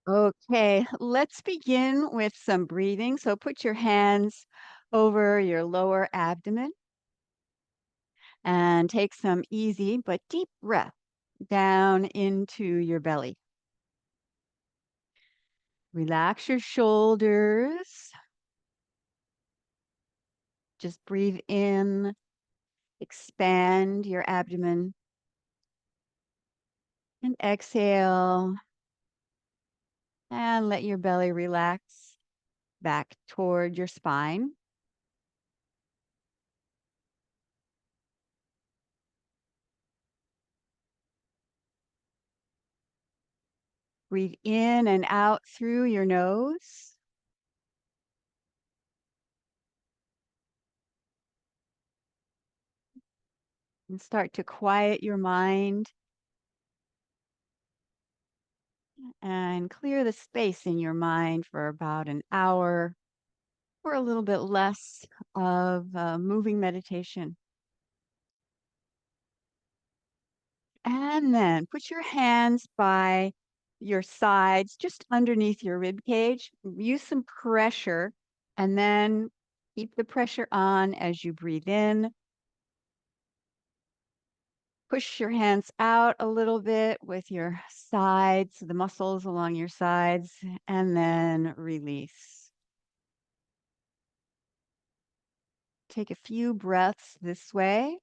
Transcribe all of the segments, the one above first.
Okay, let's begin with some breathing. So put your hands over your lower abdomen and take some easy but deep breath down into your belly. Relax your shoulders. Just breathe in, expand your abdomen, and exhale, and let your belly relax back toward your spine. Breathe in and out through your nose. And start to quiet your mind and clear the space in your mind for about an hour or a little bit less of moving meditation. And then put your hands by your sides, just underneath your rib cage. Use some pressure and then keep the pressure on as you breathe in. Push your hands out a little bit with your sides, the muscles along your sides, and then release. Take a few breaths this way.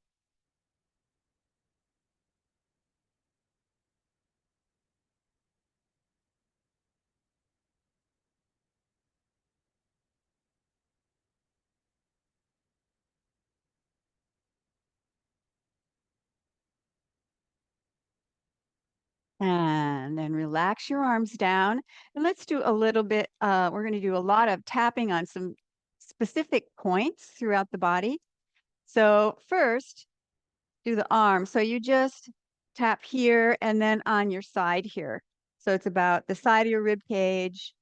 And then relax your arms down. And let's do a little bit, we're going to do a lot of tapping on some specific points throughout the body. So first, do the arm. So you just tap here and then on your side here. So it's about the side of your rib cage.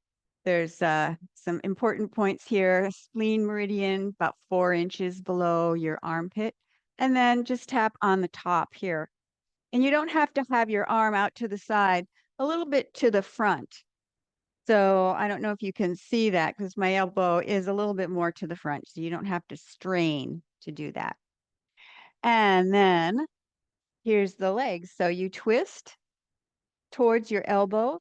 There's some important points here. Spleen meridian, about 4 inches below your armpit. And then just tap on the top here. And you don't have to have your arm out to the side, a little bit to the front. So I don't know if you can see that because my elbow is a little bit more to the front. So you don't have to strain to do that. And then here's the legs. So you twist towards your elbow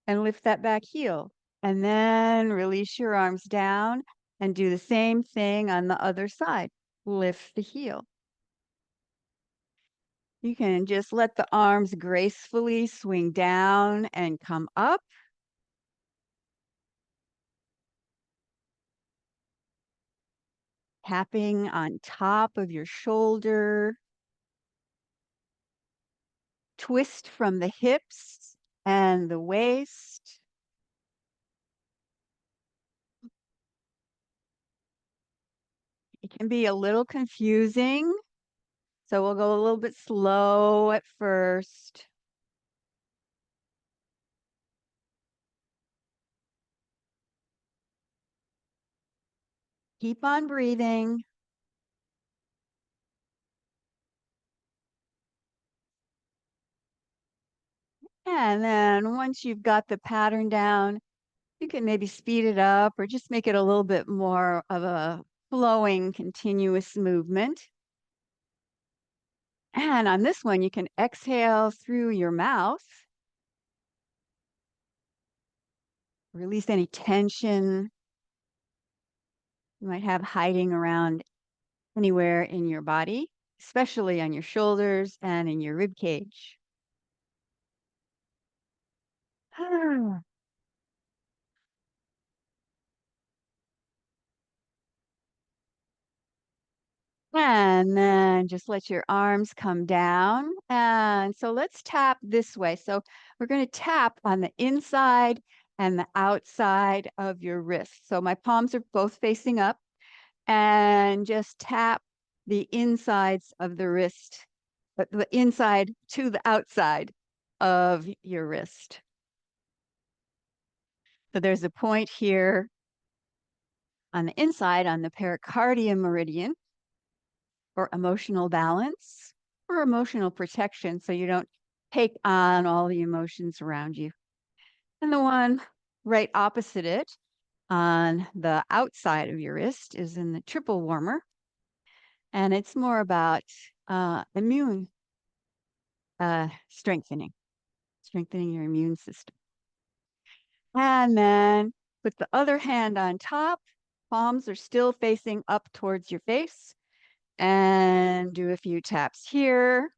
and lift that back heel. And then release your arms down and do the same thing on the other side. Lift the heel. You can just let the arms gracefully swing down and come up. Tapping on top of your shoulder. Twist from the hips and the waist. It can be a little confusing, so we'll go a little bit slow at first. Keep on breathing. And then once you've got the pattern down, you can maybe speed it up or just make it a little bit more of a flowing, continuous movement. And on this one, you can exhale through your mouth. Release any tension you might have hiding around anywhere in your body, especially on your shoulders and in your rib cage. And then just let your arms come down. And so let's tap this way. So we're going to tap on the inside and the outside of your wrist. So my palms are both facing up and just tap the insides of the wrist, the inside to the outside of your wrist. So there's a point here on the inside on the pericardium meridian for emotional balance or emotional protection so you don't take on all the emotions around you. And the one right opposite it on the outside of your wrist is in the triple warmer. And it's more about immune strengthening, strengthening your immune system. And then put the other hand on top. Palms are still facing up towards your face. And do a few taps here.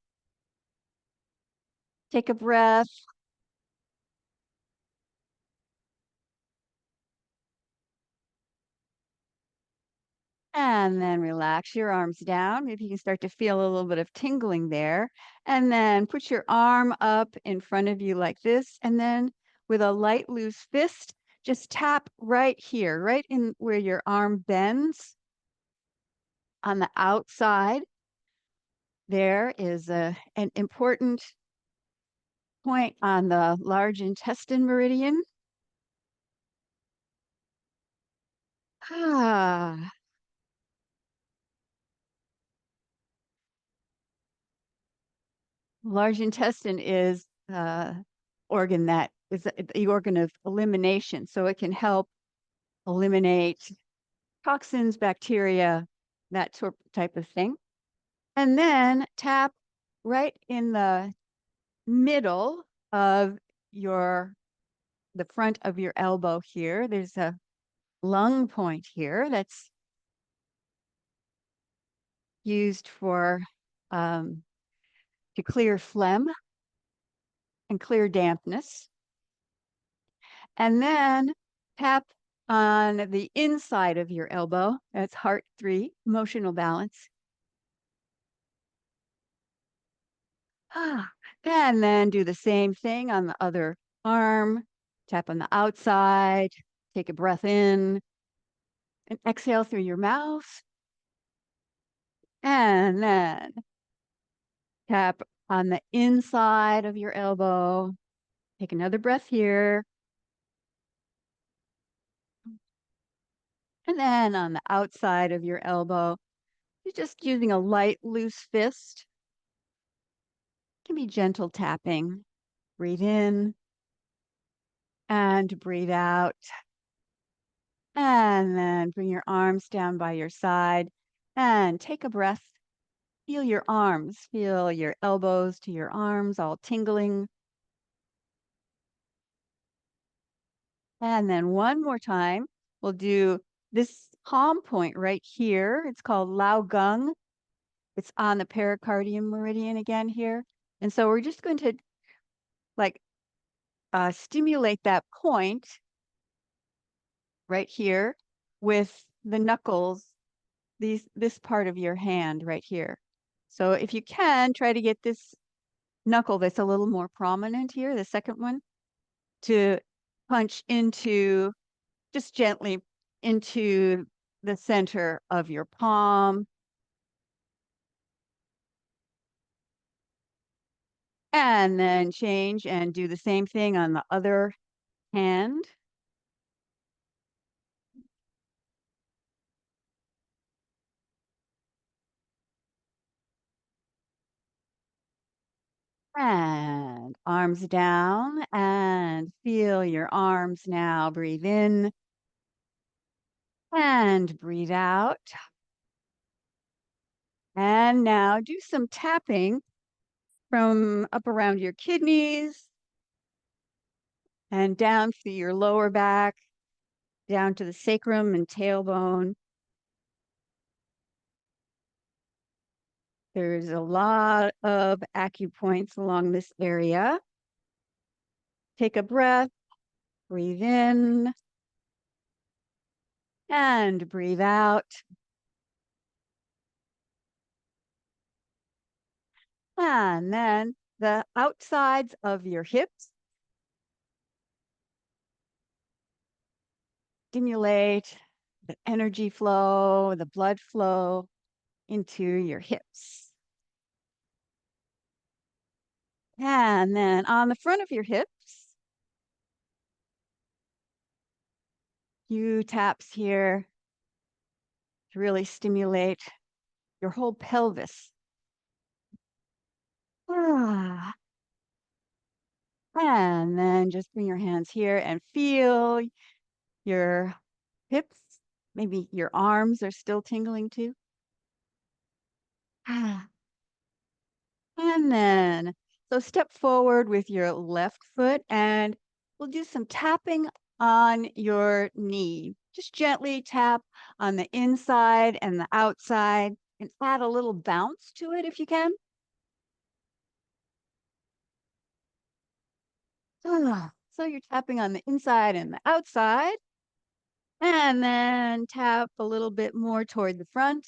Take a breath. And then relax your arms down. Maybe you can start to feel a little bit of tingling there. And then put your arm up in front of you like this. And then with a light, loose fist, just tap right here, right in where your arm bends on the outside. There is an important point on the large intestine meridian. Ah, large intestine is organ that is the organ of elimination. So it can help eliminate toxins, bacteria, that type of thing. And then tap right in the middle of the front of your elbow here. There's a lung point here that's used for to clear phlegm and clear dampness. And then tap on the inside of your elbow. That's heart 3, emotional balance. And then do the same thing on the other arm. Tap on the outside. Take a breath in and exhale through your mouth. And then tap on the inside of your elbow. Take another breath here. And then on the outside of your elbow, you're just using a light, loose fist. It can be gentle tapping. Breathe in and breathe out. And then bring your arms down by your side and take a breath. Feel your arms, feel your elbows to your arms all tingling. And then one more time, we'll do this palm point right here. It's called Lao Gung. It's on the pericardium meridian again here. And so we're just going to like stimulate that point right here with the knuckles, this part of your hand right here. So if you can, try to get this knuckle that's a little more prominent here, the second one, to punch into, just gently into the center of your palm. And then change and do the same thing on the other hand. And arms down and feel your arms now. Breathe in and breathe out. And now do some tapping from up around your kidneys and down through your lower back, down to the sacrum and tailbone. There's a lot of acupoints along this area. Take a breath, breathe in, and breathe out. And then the outsides of your hips. Stimulate the energy flow, the blood flow into your hips. And then on the front of your hips, few taps here to really stimulate your whole pelvis. Ah. And then just bring your hands here and feel your hips. Maybe your arms are still tingling too. Ah. And then, so step forward with your left foot and we'll do some tapping on your knee. Just gently tap on the inside and the outside and add a little bounce to it if you can. So you're tapping on the inside and the outside, and then tap a little bit more toward the front,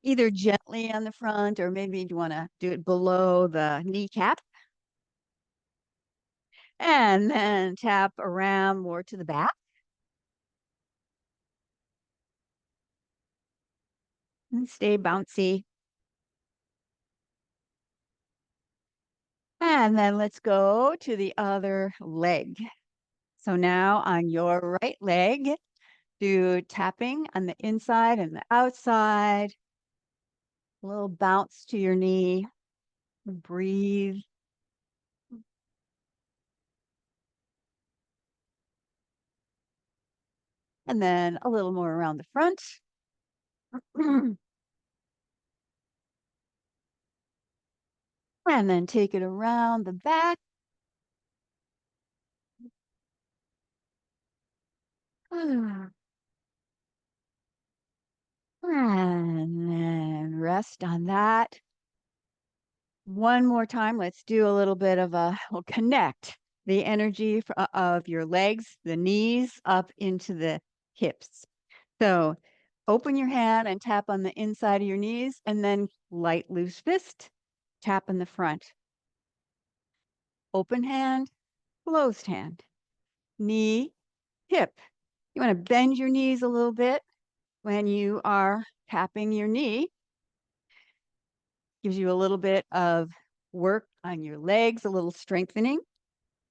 either gently on the front or maybe you want to do it below the kneecap. And then tap around more to the back and stay bouncy. And then let's go to the other leg. So now on your right leg, do tapping on the inside and the outside, a little bounce to your knee. Breathe. And then a little more around the front. And then take it around the back. And then rest on that. One more time, let's do a little bit of we'll connect the energy of your legs, the knees up into the hips. So open your hand and tap on the inside of your knees and then light loose fist, tap in the front. Open hand, closed hand, knee, hip. You want to bend your knees a little bit when you are tapping your knee. Gives you a little bit of work on your legs, a little strengthening.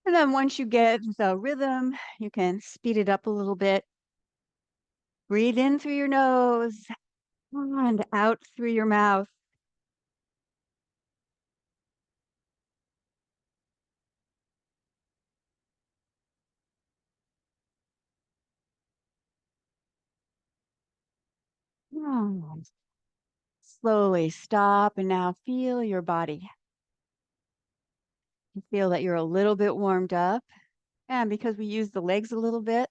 And then once you get the rhythm, you can speed it up a little bit. Breathe in through your nose and out through your mouth. Mm. Slowly stop and now feel your body. You feel that you're a little bit warmed up. And because we use the legs a little bit,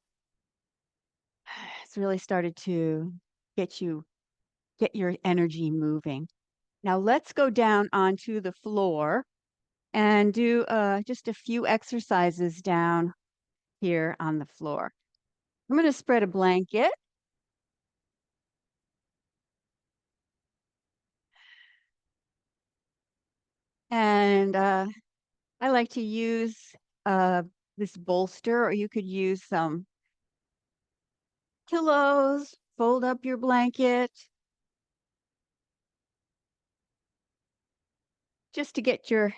it's really started to get your energy moving. Now let's go down onto the floor and do just a few exercises down here on the floor. I'm going to spread a blanket and I like to use uh, this bolster, or you could use some pillows, fold up your blanket just to get your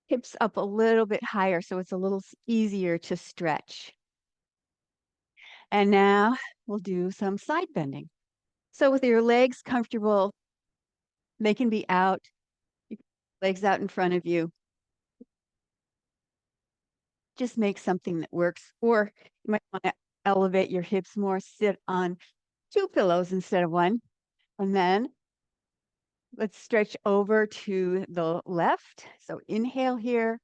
hips up a little bit higher so it's a little easier to stretch. And now we'll do some side bending. So with your legs comfortable, they can be out, legs out in front of you. Just make something that works. Or you might want to elevate your hips more, sit on two pillows instead of one. And then let's stretch over to the left. So inhale here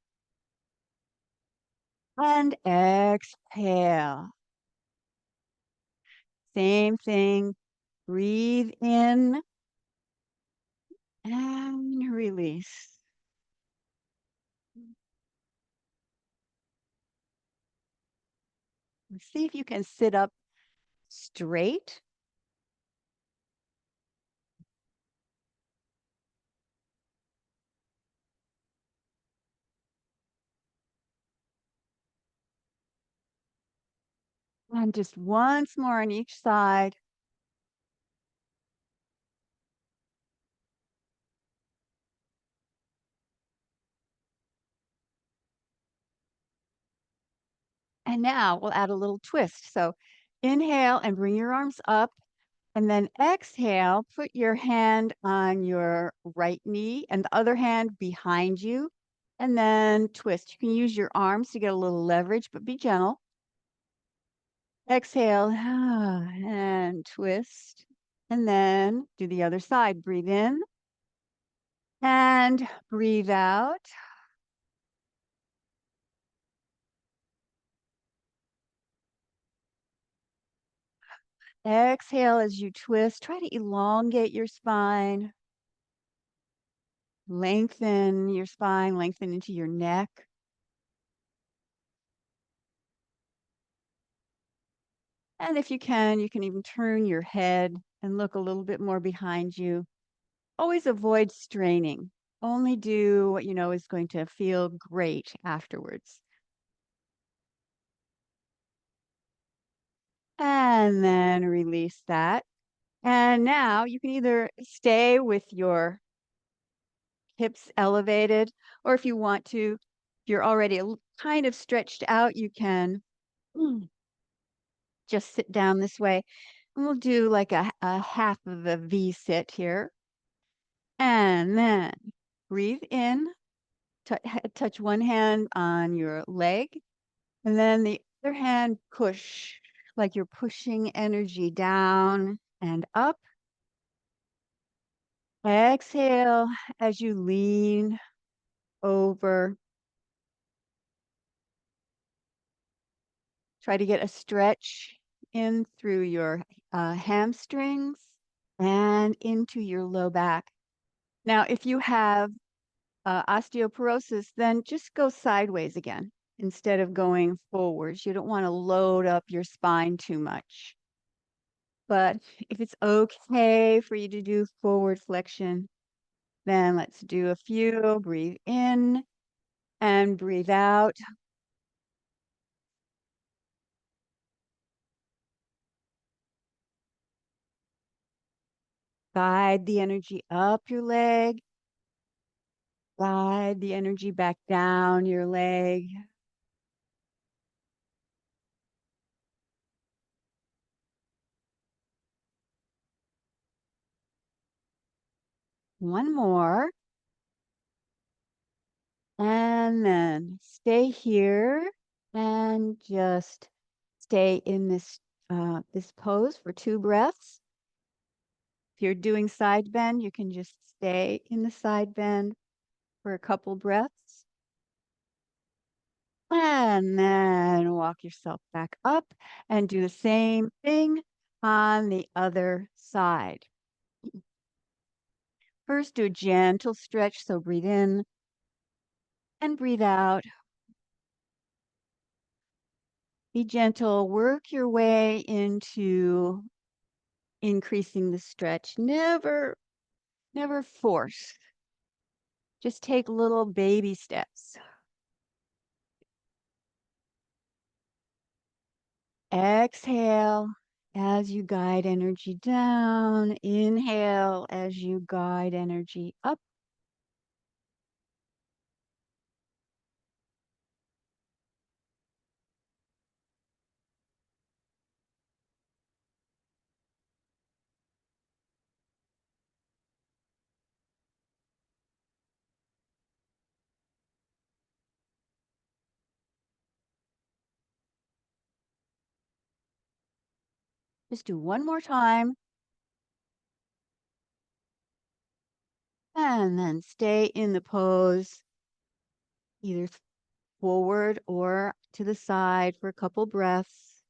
and exhale. Same thing. Breathe in and release. See if you can sit up straight. And just once more on each side. And now we'll add a little twist. So inhale and bring your arms up And then exhale, put your hand on your right knee and the other hand behind you, and then twist. You can use your arms to get a little leverage, but be gentle. Exhale, and twist. And then do the other side. Breathe in and breathe out. Exhale as you twist. Try to elongate your spine. Lengthen your spine, lengthen into your neck. And if you can even turn your head and look a little bit more behind you. Always avoid straining. Only do what you know is going to feel great afterwards. And then release that. And now you can either stay with your hips elevated, or if you want to, if you're already kind of stretched out, you can just sit down this way. And we'll do like a half of a V sit here. And then breathe in, touch one hand on your leg, and then the other hand push, like you're pushing energy down and up. Exhale as you lean over. Try to get a stretch in through your hamstrings and into your low back. Now, if you have osteoporosis, then just go sideways again instead of going forwards. You don't want to load up your spine too much. But if it's okay for you to do forward flexion, then let's do a few. Breathe in and breathe out. Guide the energy up your leg. Guide the energy back down your leg. One more. And then stay here and just stay in this pose for 2 breaths. If you're doing side bend, you can just stay in the side bend for a couple breaths. And then walk yourself back up and do the same thing on the other side. First, do a gentle stretch. So breathe in and breathe out. Be gentle. Work your way into increasing the stretch. Never force. Just take little baby steps. Exhale as you guide energy down. Inhale as you guide energy up. Just do one more time. And then stay in the pose, either forward or to the side for a couple breaths.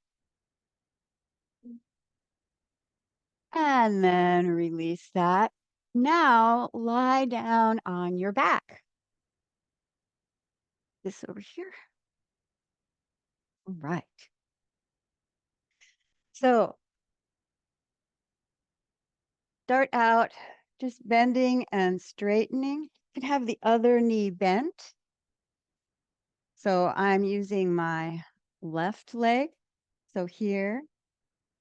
And then release that. Now lie down on your back. This over here. All right. So start out just bending and straightening. You can have the other knee bent. So I'm using my left leg. So here,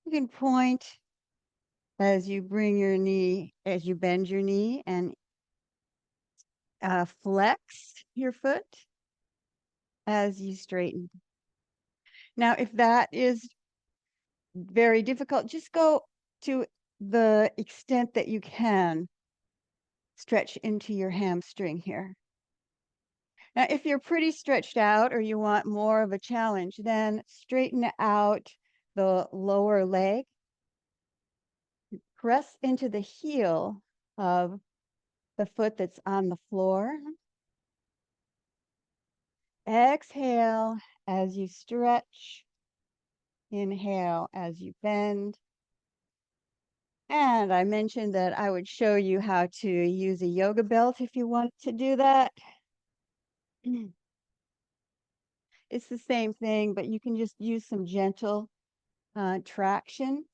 you can point as you bring your knee, as you bend your knee and flex your foot as you straighten. Now, if that is very difficult, just go to the extent that you can, stretch into your hamstring here. Now, if you're pretty stretched out or you want more of a challenge, then straighten out the lower leg. Press into the heel of the foot that's on the floor. Exhale as you stretch. Inhale as you bend. And I mentioned that I would show you how to use a yoga belt if you want to do that. It's the same thing, but you can just use some gentle traction.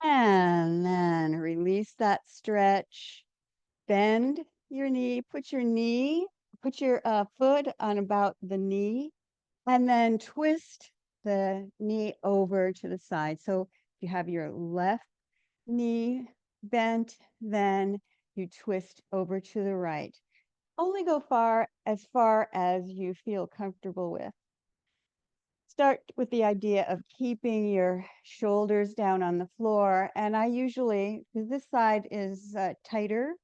And then release that stretch. Bend your knee, put your foot on about the knee, and then twist the knee over to the side. So you have your left knee bent, then you twist over to the right. Only go far as you feel comfortable with. Start with the idea of keeping your shoulders down on the floor. And I usually, because this side is tighter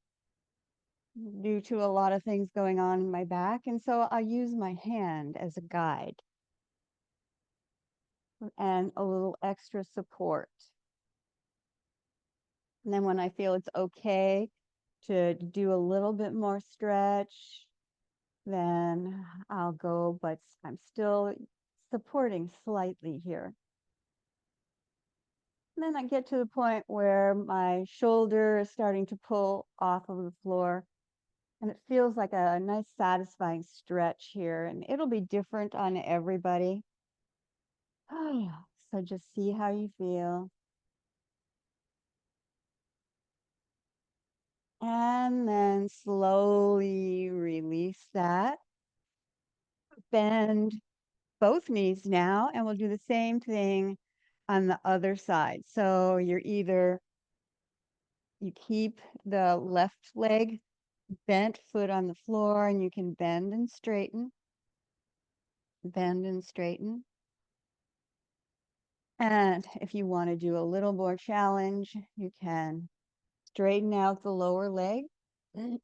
due to a lot of things going on in my back. And so I use my hand as a guide and a little extra support. And then when I feel it's okay to do a little bit more stretch, then I'll go, but I'm still supporting slightly here. And then I get to the point where my shoulder is starting to pull off of the floor. And it feels like a nice, satisfying stretch here. And it'll be different on everybody. So just see how you feel. And then slowly release that. Bend both knees now, and we'll do the same thing on the other side. So you keep the left leg bent, foot on the floor, and you can bend and straighten. Bend and straighten. And if you want to do a little more challenge, you can straighten out the lower leg. And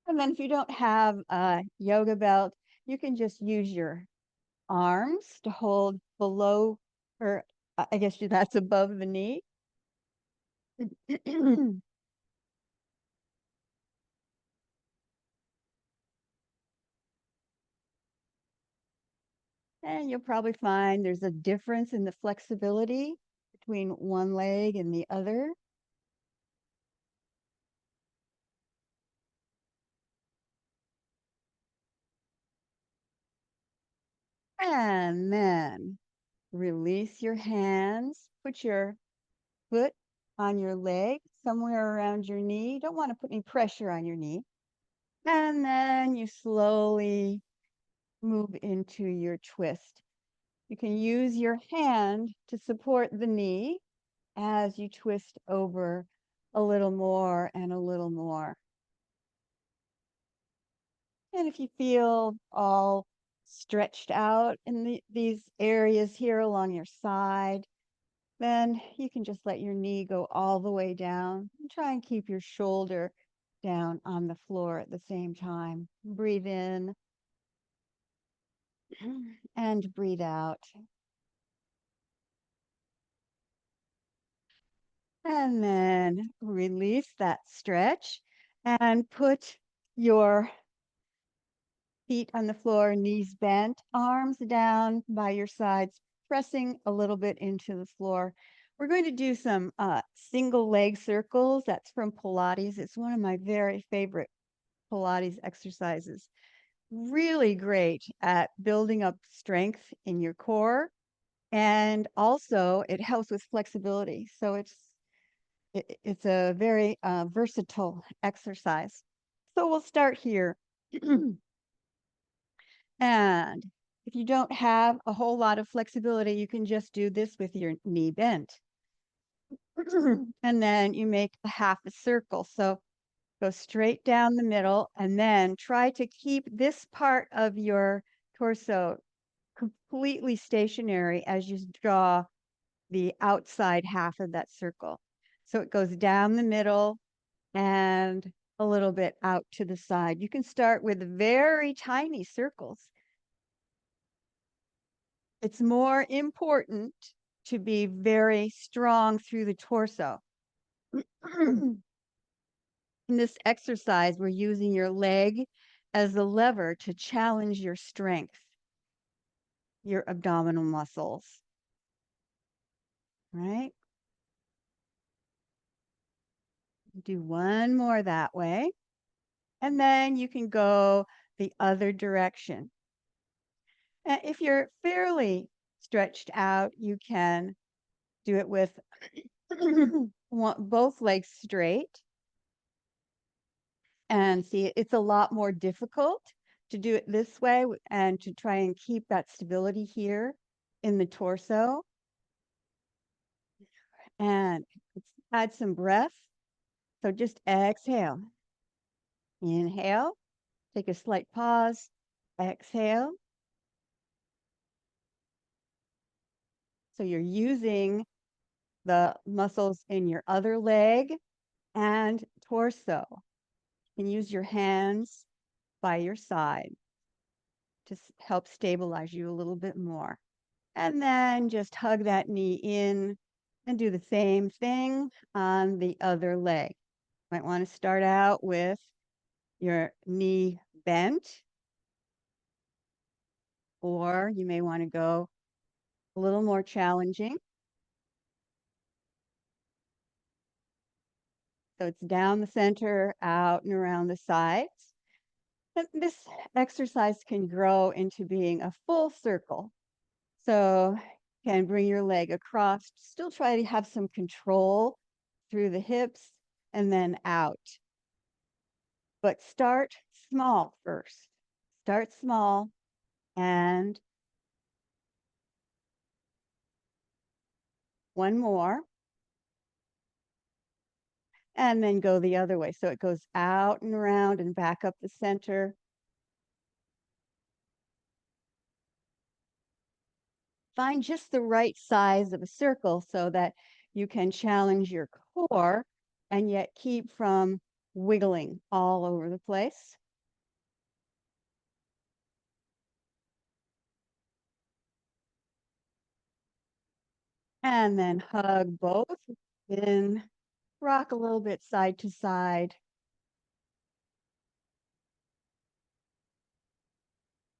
then if you don't have a yoga belt, you can just use your arms to hold below, or I guess that's above the knee. And you'll probably find there's a difference in the flexibility between one leg and the other. And then release your hands. Put your foot on your leg, somewhere around your knee. You don't want to put any pressure on your knee. And then you slowly move into your twist. You can use your hand to support the knee as you twist over a little more and a little more. And if you feel all stretched out in these areas here along your side, then you can just let your knee go all the way down and try and keep your shoulder down on the floor at the same time. Breathe in and breathe out. And then release that stretch and put your feet on the floor, knees bent, arms down by your sides, pressing a little bit into the floor. We're going to do some single leg circles. That's from Pilates. It's one of my very favorite Pilates exercises. Really great at building up strength in your core. And also it helps with flexibility. So it's a very versatile exercise. So we'll start here. And If you don't have a whole lot of flexibility, you can just do this with your knee bent. And then you make a half a circle. So go straight down the middle and then try to keep this part of your torso completely stationary as you draw the outside half of that circle. So it goes down the middle and a little bit out to the side. You can start with very tiny circles. It's more important to be very strong through the torso. In this exercise, we're using your leg as a lever to challenge your strength, your abdominal muscles, right? Do one more that way. And then you can go the other direction. And if you're fairly stretched out, you can do it with both legs straight. And see, it's a lot more difficult to do it this way and to try and keep that stability here in the torso. And let's add some breath. So just exhale. Inhale, take a slight pause, exhale. So you're using the muscles in your other leg and torso. You can use your hands by your side to help stabilize you a little bit more. And then just hug that knee in and do the same thing on the other leg. Might want to start out with your knee bent, or you may want to go a little more challenging. So it's down the center, out and around the sides. And this exercise can grow into being a full circle. So you can bring your leg across, still try to have some control through the hips and then out. But start small first. Start small and one more. And then go the other way. So it goes out and around and back up the center. Find just the right size of a circle so that you can challenge your core and yet keep from wiggling all over the place. And then hug both in, rock a little bit side to side.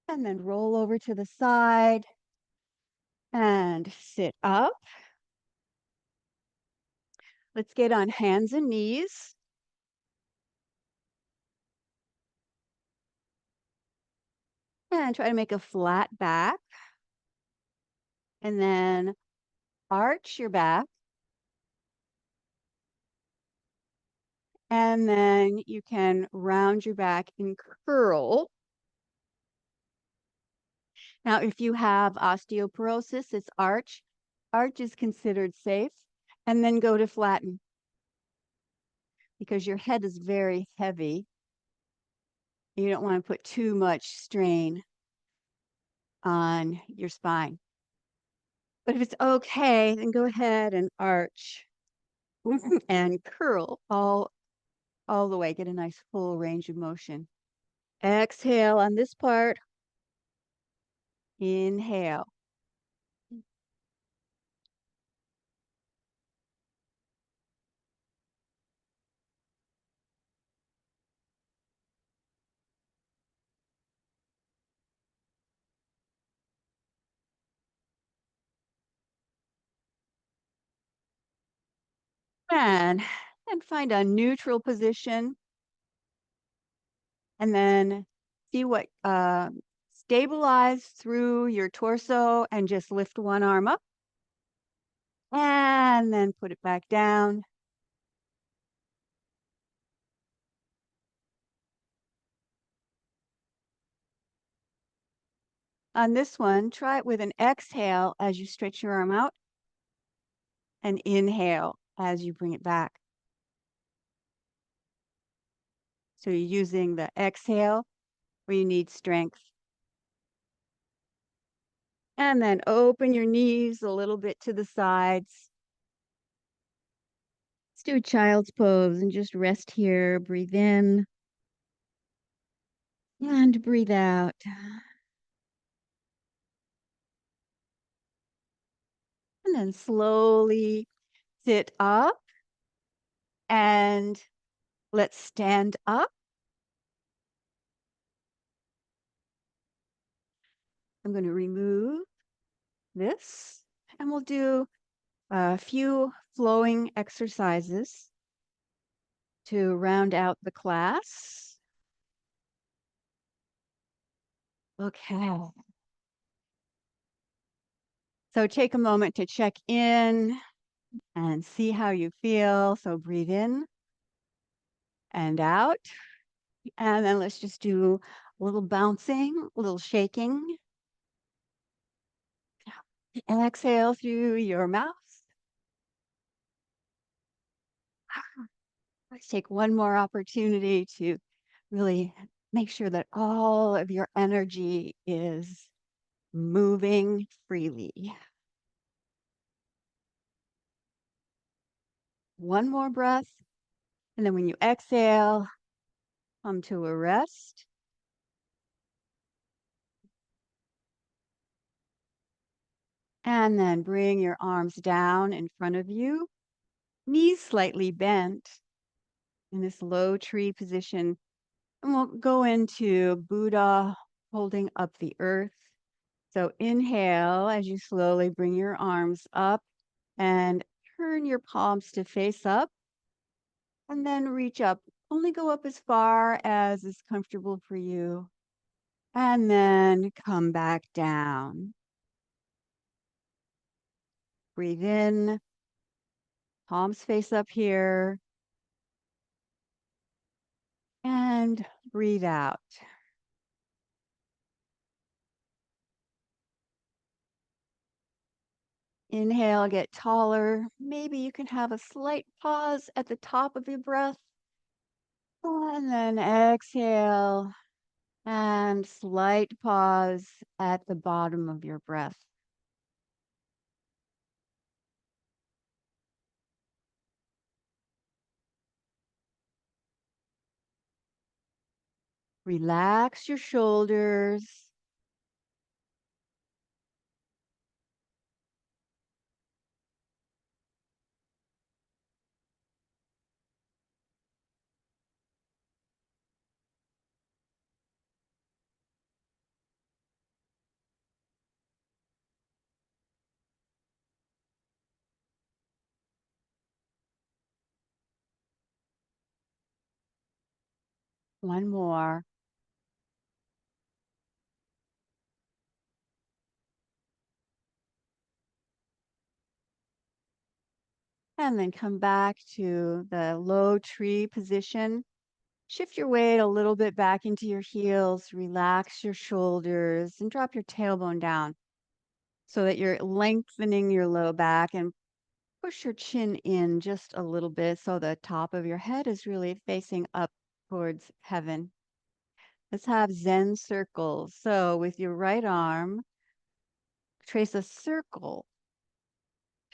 And then roll over to the side and sit up. Let's get on hands and knees. And try to make a flat back. And then arch your back. And then you can round your back and curl. Now, if you have osteoporosis, it's arch. Arch is considered safe. And then go to flatten because your head is very heavy. You don't want to put too much strain on your spine. But if it's okay, then go ahead and arch and curl all the way. Get a nice full range of motion. Exhale on this part. Inhale. And find a neutral position. And then see what stabilize through your torso and just lift one arm up. And then put it back down. On this one, try it with an exhale as you stretch your arm out and inhale as you bring it back. So you're using the exhale where you need strength. And then open your knees a little bit to the sides. Let's do a child's pose and just rest here. Breathe in and breathe out. And then slowly sit up and let's stand up. I'm going to remove this and we'll do a few flowing exercises to round out the class. Okay. So take a moment to check in and see how you feel. So breathe in and out. And then let's just do a little bouncing, a little shaking. And exhale through your mouth. Let's take one more opportunity to really make sure that all of your energy is moving freely. One more breath. And then when you exhale, come to a rest. And then bring your arms down in front of you, knees slightly bent in this low tree position. And we'll go into Buddha holding up the earth. So inhale as you slowly bring your arms up and turn your palms to face up. And then reach up. Only go up as far as is comfortable for you. And then come back down. Breathe in. Palms face up here. And breathe out. Inhale, get taller. Maybe you can have a slight pause at the top of your breath. And then exhale and slight pause at the bottom of your breath. Relax your shoulders. One more. And then come back to the low tree position. Shift your weight a little bit back into your heels. Relax your shoulders and drop your tailbone down so that you're lengthening your low back and push your chin in just a little bit so the top of your head is really facing up towards heaven. Let's have Zen circles. So with your right arm, trace a circle.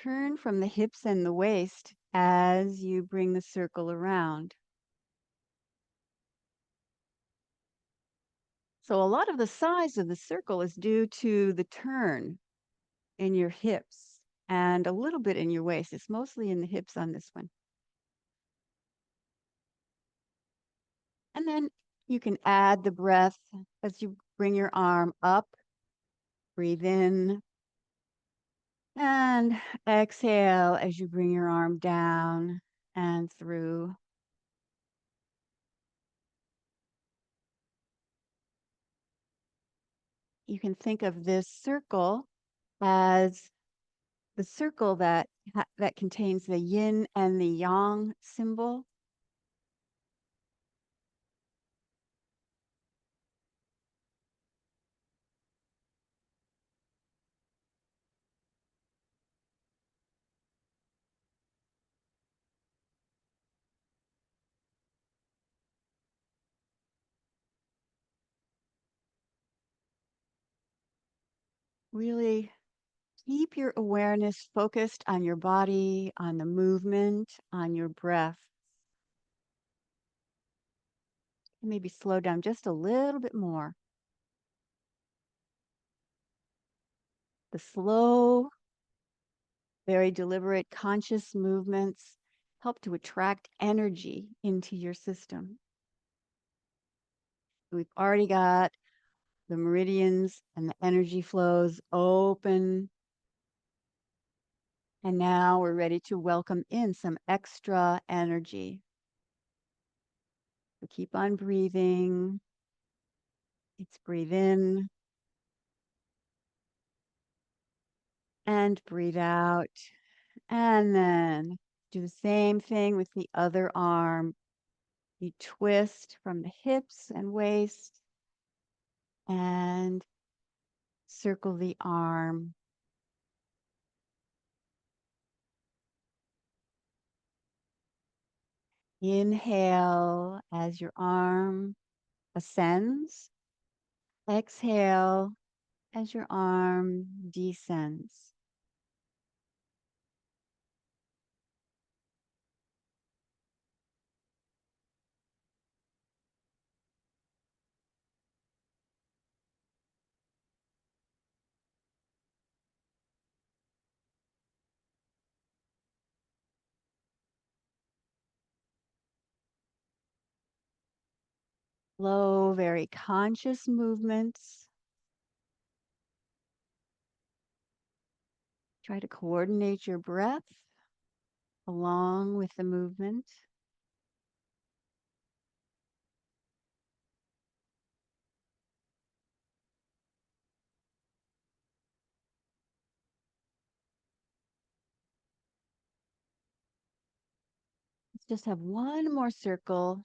Turn from the hips and the waist as you bring the circle around. So a lot of the size of the circle is due to the turn in your hips and a little bit in your waist. It's mostly in the hips on this one. And then you can add the breath as you bring your arm up. Breathe in and exhale as you bring your arm down and through. You can think of this circle as the circle that contains the yin and the yang symbol. Really keep your awareness focused on your body, on the movement, on your breath. Maybe slow down just a little bit more. The slow, very deliberate, conscious movements help to attract energy into your system. We've already got the meridians and the energy flows open. And now we're ready to welcome in some extra energy. So keep on breathing. Let's breathe in and breathe out. And then do the same thing with the other arm. You twist from the hips and waist and circle the arm. Inhale as your arm ascends. Exhale as your arm descends. Slow, very conscious movements. Try to coordinate your breath along with the movement. Let's just have one more circle.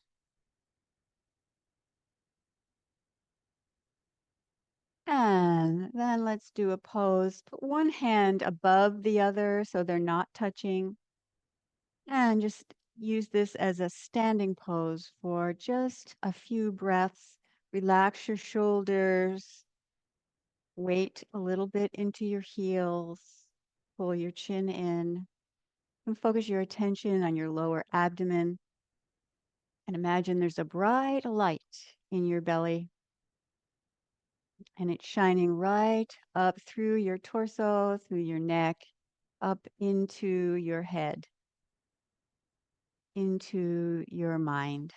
And then let's do a pose. Put one hand above the other so they're not touching. And just use this as a standing pose for just a few breaths. Relax your shoulders. Weight a little bit into your heels. Pull your chin in. And focus your attention on your lower abdomen. And imagine there's a bright light in your belly. And it's shining right up through your torso, through your neck, up into your head, into your mind.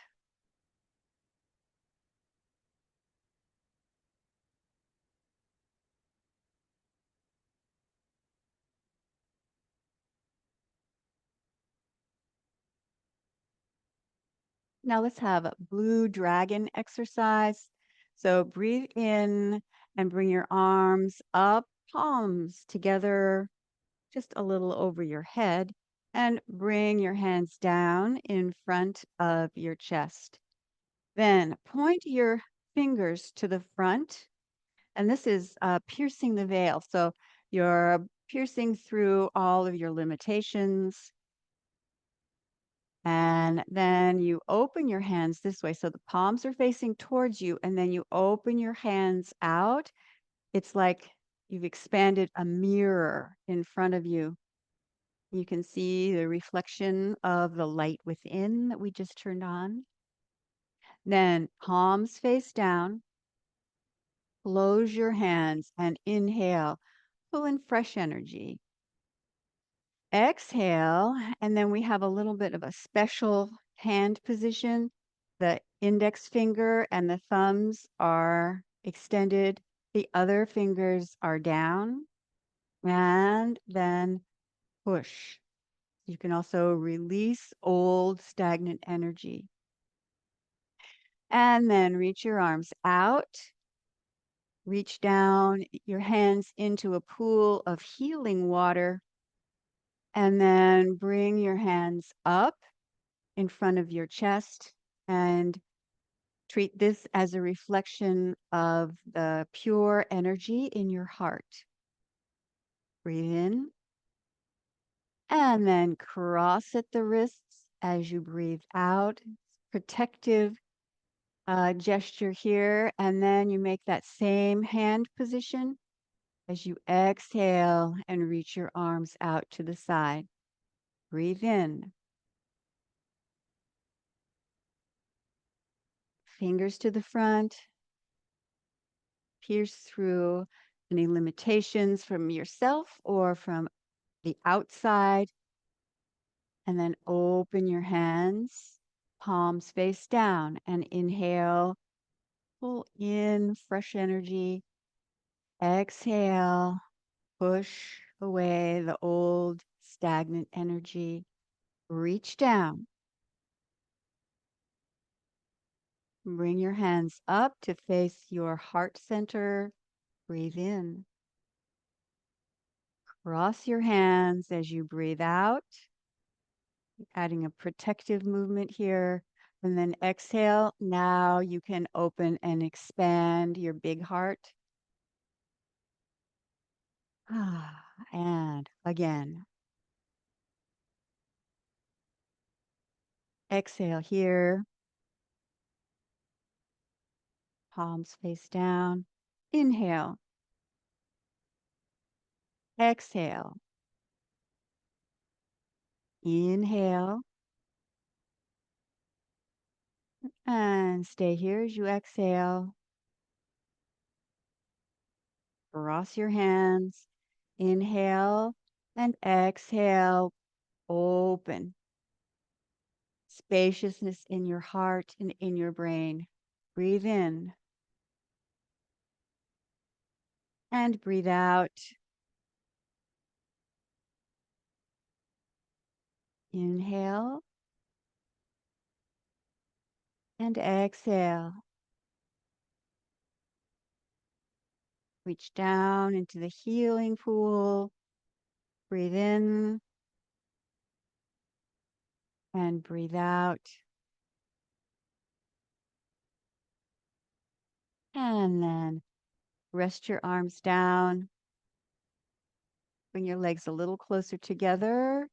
Now let's have a blue dragon exercise. So breathe in and bring your arms up, palms together, just a little over your head, and bring your hands down in front of your chest. Then point your fingers to the front, and this is piercing the veil. So you're piercing through all of your limitations. And then you open your hands this way. So the palms are facing towards you, and then you open your hands out. It's like you've expanded a mirror in front of you. You can see the reflection of the light within that we just turned on. Then palms face down. Close your hands and inhale. Pull in fresh energy. Exhale, and then we have a little bit of a special hand position. The index finger and the thumbs are extended. The other fingers are down. And then push. You can also release old stagnant energy. And then reach your arms out. Reach down your hands into a pool of healing water. And then bring your hands up in front of your chest and treat this as a reflection of the pure energy in your heart. Breathe in and then cross at the wrists as you breathe out. Protective gesture here. And then you make that same hand position As you exhale and reach your arms out to the side, breathe in. Fingers to the front. Pierce through any limitations from yourself or from the outside. And then open your hands, palms face down, and inhale. Pull in fresh energy. Exhale. Push away the old stagnant energy. Reach down. Bring your hands up to face your heart center. Breathe in. Cross your hands as you breathe out, adding a protective movement here. And then exhale. Now you can open and expand your big heart. And again. Exhale here. Palms face down. Inhale. Exhale. Inhale. And stay here as you exhale. Cross your hands. Inhale and exhale. Open. Spaciousness in your heart and in your brain. Breathe in. And breathe out. Inhale. And exhale. Reach down into the healing pool. Breathe in. And breathe out. And then rest your arms down. Bring your legs a little closer together.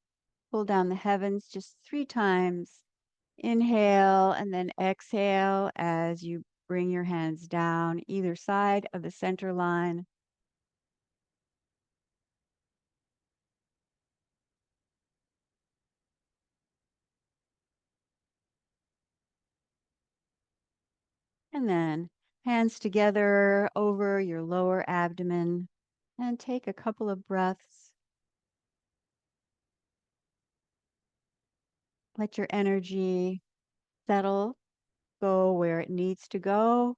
Pull down the heavens just 3 times. Inhale and then exhale as you bring your hands down either side of the center line. And then hands together over your lower abdomen and take a couple of breaths. Let your energy settle, go where it needs to go.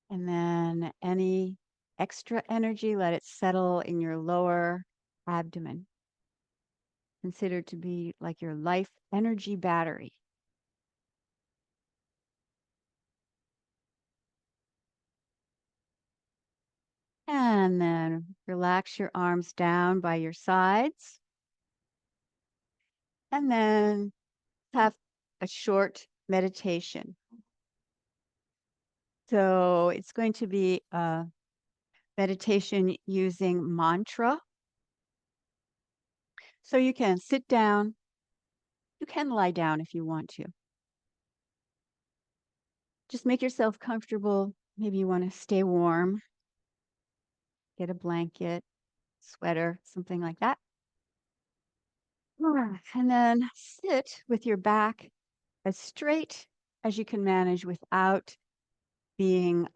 And then any extra energy, let it settle in your lower abdomen. Considered to be like your life energy battery. And then relax your arms down by your sides. And then have a short meditation. So it's going to be a meditation using mantra. So you can sit down. You can lie down if you want to. Just make yourself comfortable. Maybe you want to stay warm. Get a blanket, sweater, something like that. And then sit with your back as straight as you can manage without being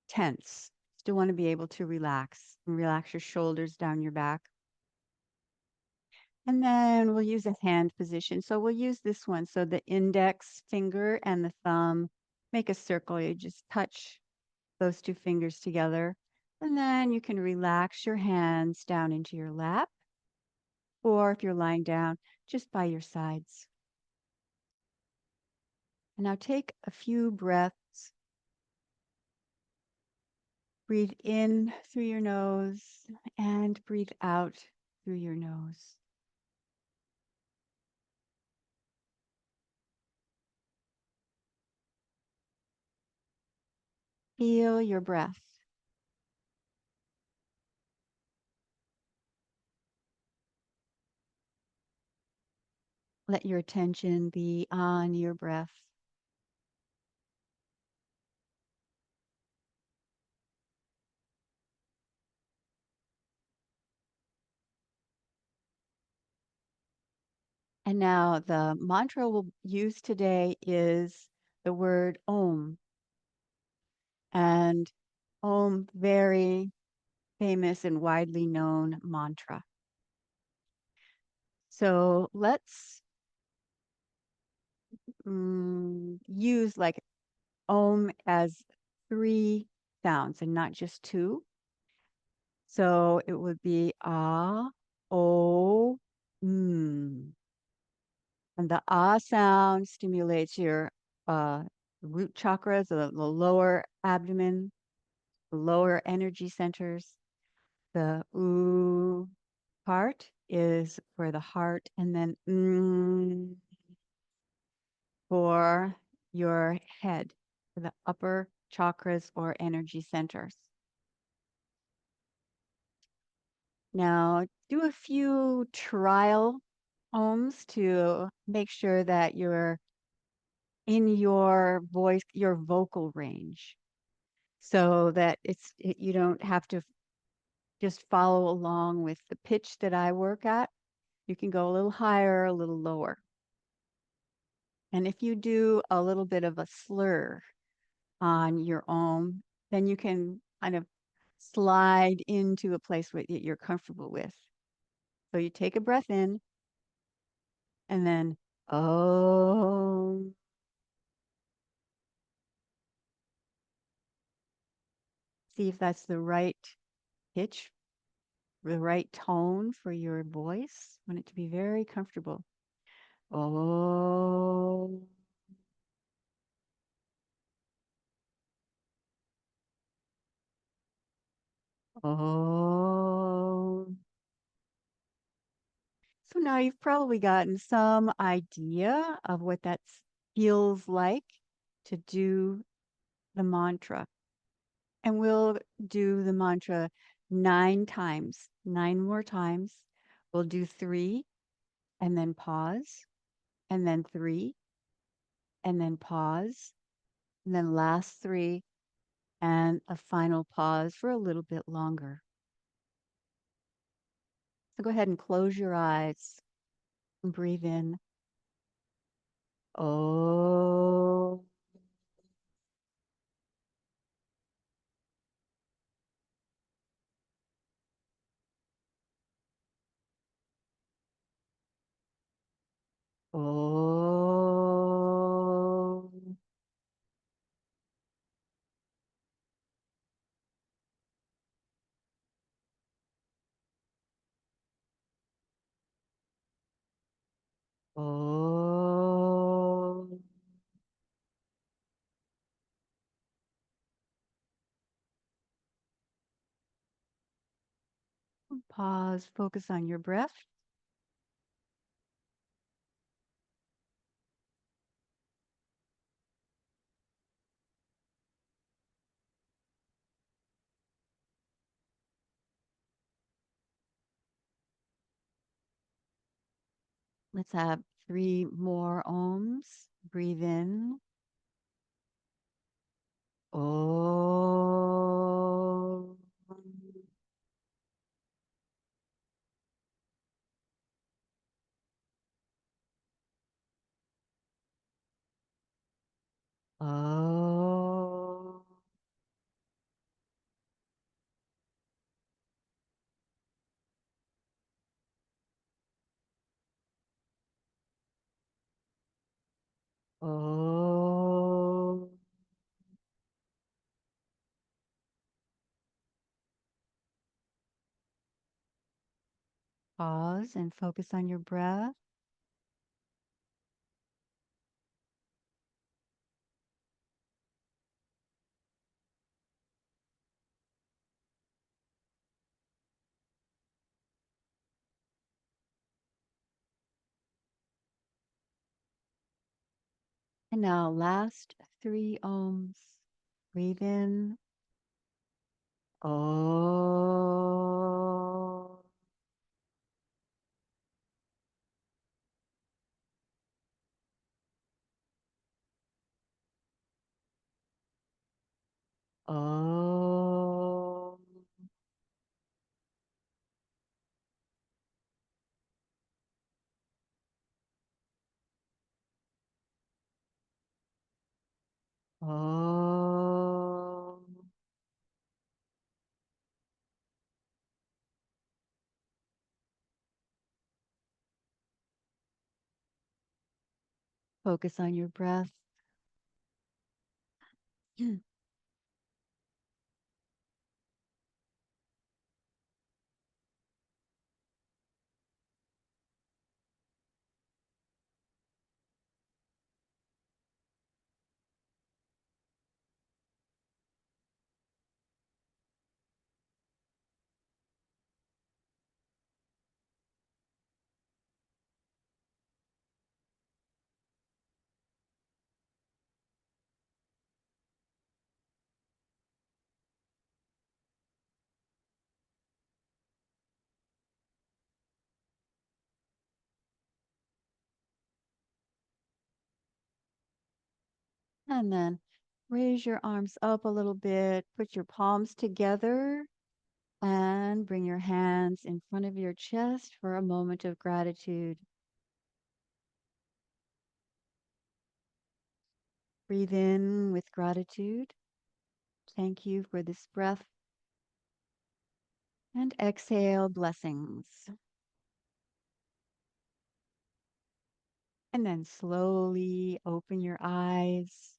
tense. Still want to be able to relax and relax your shoulders down your back. And then we'll use a hand position. So we'll use this one. So the index finger and the thumb make a circle. You just touch those 2 fingers together. And then you can relax your hands down into your lap. Or if you're lying down, just by your sides. And now take a few breaths. Breathe in through your nose and breathe out through your nose. Feel your breath. Let your attention be on your breath. And now the mantra we'll use today is the word Om. And Om, very famous and widely known mantra. So let's use like Om as 3 sounds and not just 2. So it would be ah, o, mm. And the ah sound stimulates your root chakras, the lower abdomen, the lower energy centers. The oo part is for the heart, and then for your head, for the upper chakras or energy centers. Now, do a few trial ohms to make sure that you're in your voice, your vocal range, so that you don't have to just follow along with the pitch that I work at. You can go a little higher, a little lower. And if you do a little bit of a slur on your ohm, then you can kind of slide into a place that you're comfortable with. So you take a breath in and then, oh, see if that's the right pitch, the right tone for your voice. I want it to be very comfortable. Oh, oh. So now you've probably gotten some idea of what that feels like to do the mantra. And we'll do the mantra 9 times, 9 more times. We'll do 3 and then pause, and then 3 and then pause, and then last 3 and a final pause for a little bit longer. So go ahead and close your eyes and breathe in. Oh. Oh. Oh. Pause, focus on your breath. Let's have 3 more ohms. Breathe in. Oh. Oh. Oh. Pause and focus on your breath. And now last 3 ohms. Breathe in. Oh. Oh. Focus on your breath. And then raise your arms up a little bit. Put your palms together and bring your hands in front of your chest for a moment of gratitude. Breathe in with gratitude. Thank you for this breath. And exhale, blessings. And then slowly open your eyes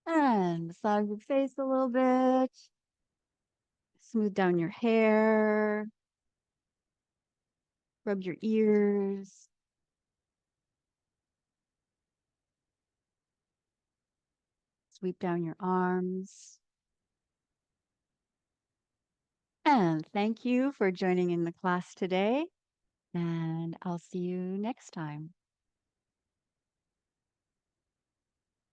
and massage your face a little bit. Smooth down your hair. Rub your ears. Sweep down your arms. And thank you for joining in the class today. And I'll see you next time.